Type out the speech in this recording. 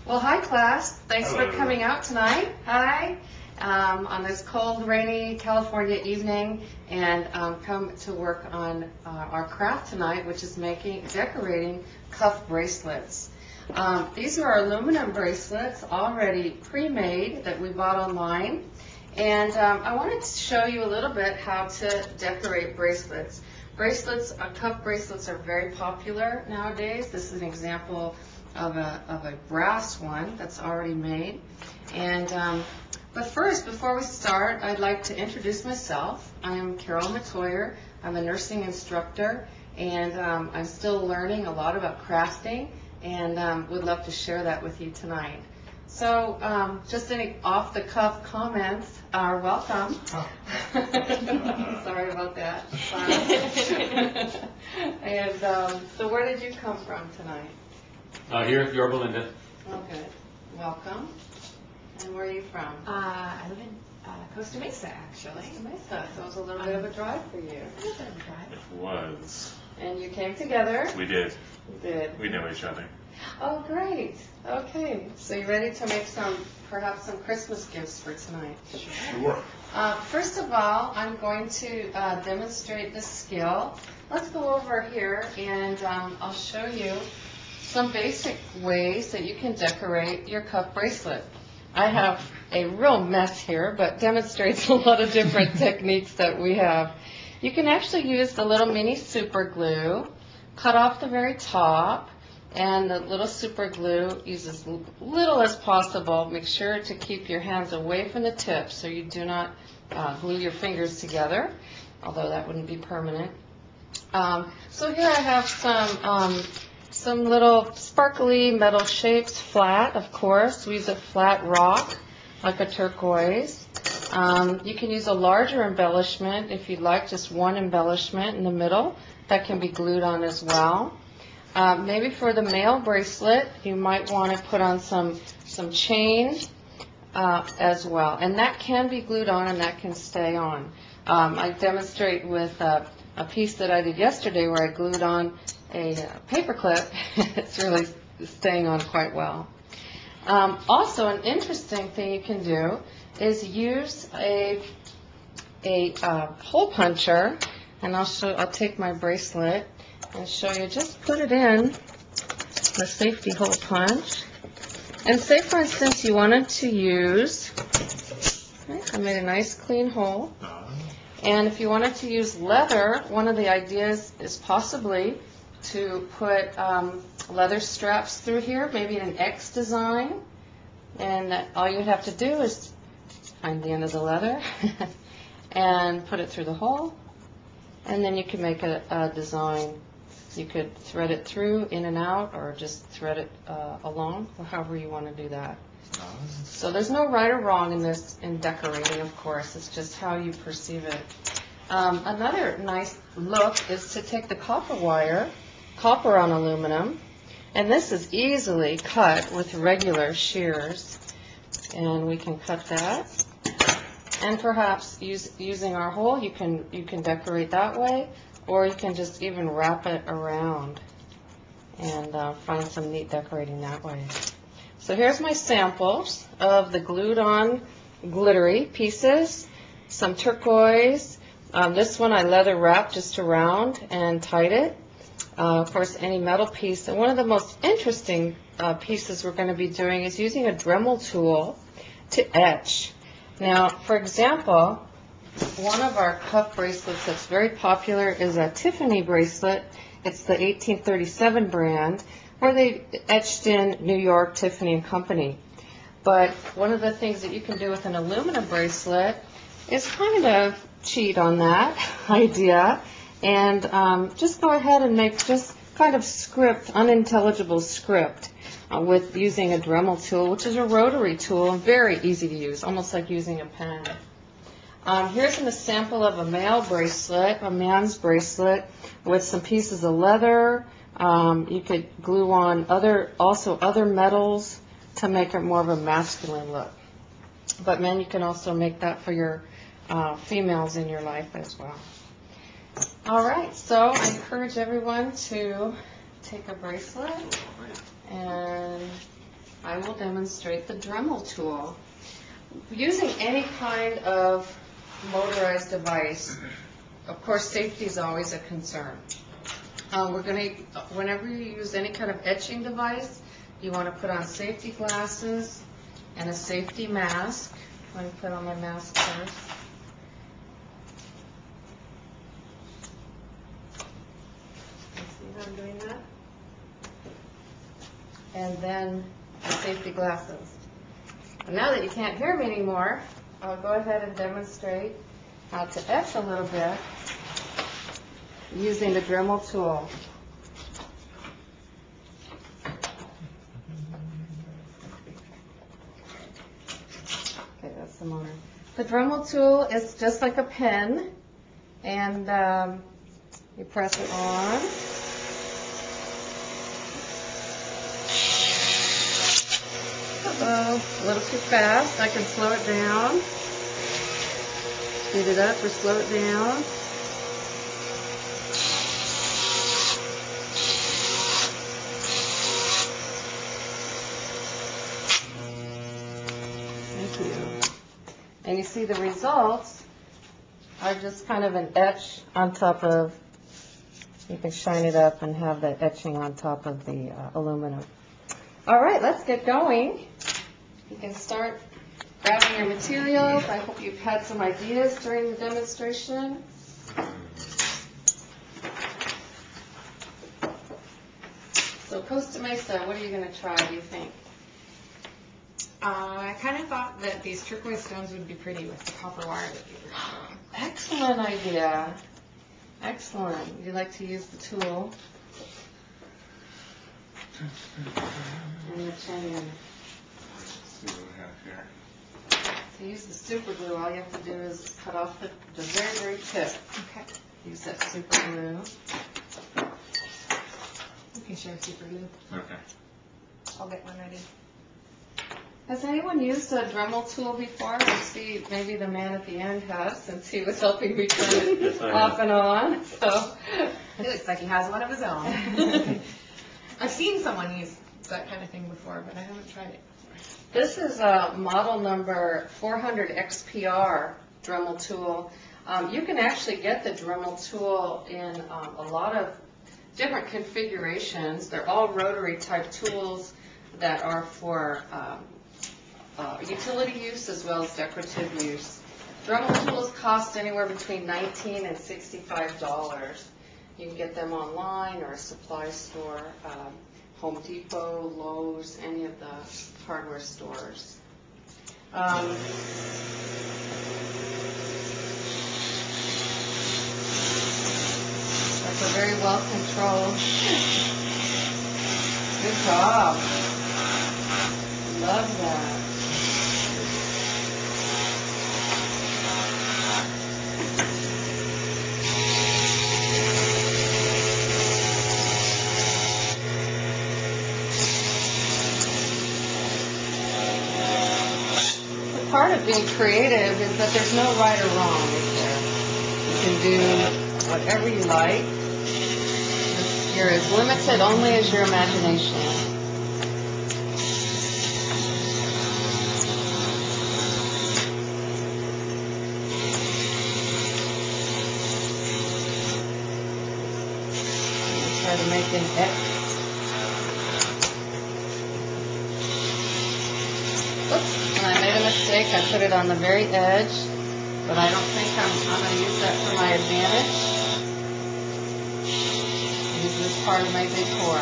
Well, hi class. Thanks for coming out tonight. Hi. On this cold, rainy California evening, and come to work on our craft tonight, which is decorating cuff bracelets. These are aluminum bracelets already pre-made that we bought online, and I wanted to show you a little bit how to decorate bracelets. Cuff bracelets are very popular nowadays. This is an example of a brass one that's already made. And but first, before we start, I'd like to introduce myself. I am Carol Matoyer. I'm a nursing instructor, and I'm still learning a lot about crafting, and would love to share that with you tonight. So just any off-the-cuff comments are welcome. Oh. Sorry about that. And so where did you come from tonight? Here at Yorba Linda. Okay, welcome. And where are you from? I live in Costa Mesa, actually. Costa Mesa, so it was a little bit of a drive for you. A little bit of a drive. It was. And you came together? We did. You did. We know each other. Oh, great. Okay, so you ready to make perhaps some Christmas gifts for tonight? Sure. First of all, I'm going to demonstrate this skill. Let's go over here, and I'll show you some basic ways that you can decorate your cuff bracelet. I have a real mess here, but demonstrates a lot of different techniques that we have. You can actually use the little mini super glue, cut off the very top, and the little super glue, use as little as possible. Make sure to keep your hands away from the tip so you do not glue your fingers together, although that wouldn't be permanent. So here I have some little sparkly metal shapes, flat, of course. We use a flat rock, like a turquoise. You can use a larger embellishment if you'd like, just one embellishment in the middle. That can be glued on as well. Maybe for the male bracelet, you might want to put on some chain as well. And that can be glued on and that can stay on. I demonstrate with a piece that I did yesterday where I glued on a paper clip. It's really staying on quite well. Also, an interesting thing you can do is use a hole puncher, and I'll take my bracelet and show you. Just put it in the safety hole punch, and say for instance you wanted to use, I made a nice clean hole, and if you wanted to use leather, one of the ideas is possibly to put leather straps through here, maybe an X design, and all you'd have to do is find the end of the leather and put it through the hole, and then you can make a design. You could thread it through, in and out, or just thread it along, or however you want to do that. So there's no right or wrong in decorating, of course. It's just how you perceive it. Another nice look is to take the copper on aluminum, and this is easily cut with regular shears, and we can cut that. And perhaps using our hole, you can decorate that way, or you can just even wrap it around and find some neat decorating that way. So here's my samples of the glued on glittery pieces, some turquoise. This one I leather wrapped just around and tied it. Of course, any metal piece. And one of the most interesting pieces we're going to be doing is using a Dremel tool to etch. Now, for example, one of our cuff bracelets that's very popular is a Tiffany bracelet. It's the 1837 brand, where they etched in New York, Tiffany and Company. But one of the things that you can do with an aluminum bracelet is kind of cheat on that idea and just go ahead and make just kind of script, unintelligible script with using a Dremel tool, which is a rotary tool and very easy to use, almost like using a pen. Here's a sample of a male bracelet, a man's bracelet, with some pieces of leather. You could glue on other metals to make it more of a masculine look. But men, you can also make that for your females in your life as well. All right, so I encourage everyone to take a bracelet and I will demonstrate the Dremel tool. Using any kind of motorized device, of course, safety is always a concern. Whenever you use any kind of etching device, you want to put on safety glasses and a safety mask. I'm going to put on my mask first. See how I'm doing that? And then the safety glasses. And now that you can't hear me anymore, I'll go ahead and demonstrate how to etch a little bit using the Dremel tool. Okay, that's the motor. The Dremel tool is just like a pen, and you press it on. Uh-oh, a little too fast. I can slow it down. Speed it up or slow it down. Thank you. And you see the results are just kind of an etch on top of, you can shine it up and have the etching on top of the aluminum. All right, let's get going. You can start grabbing your materials. I hope you've had some ideas during the demonstration. So Costa Mesa, what are you going to try, do you think? I kind of thought that these turquoise stones would be pretty with the copper wire that you were showing. Excellent idea. Excellent. You like to use the tool. And your chain. See what we have here. To use the super glue, all you have to do is cut off the very, very tip. Okay. Use that super glue. You can share super glue. Okay. I'll get one ready. Has anyone used a Dremel tool before? I see maybe the man at the end has, since he was helping me turn it Yes, I off have. and on. So, He looks like he has one of his own. I've seen someone use that kind of thing before, but I haven't tried it. this is a model number 400 XPR Dremel tool. You can actually get the Dremel tool in a lot of different configurations. They're all rotary type tools that are for utility use as well as decorative use. Dremel tools cost anywhere between $19 and $65. You can get them online or a supply store, Home Depot, Lowe's, any of the hardware stores. That's a very well controlled. Good job. Love that. The part of being creative is that there's no right or wrong, is there? You can do whatever you like. You're as limited only as your imagination. Try to make an X. Oops, and I made a mistake. I put it on the very edge, but I don't think I'm going to use that for my advantage. Use this part of my decor.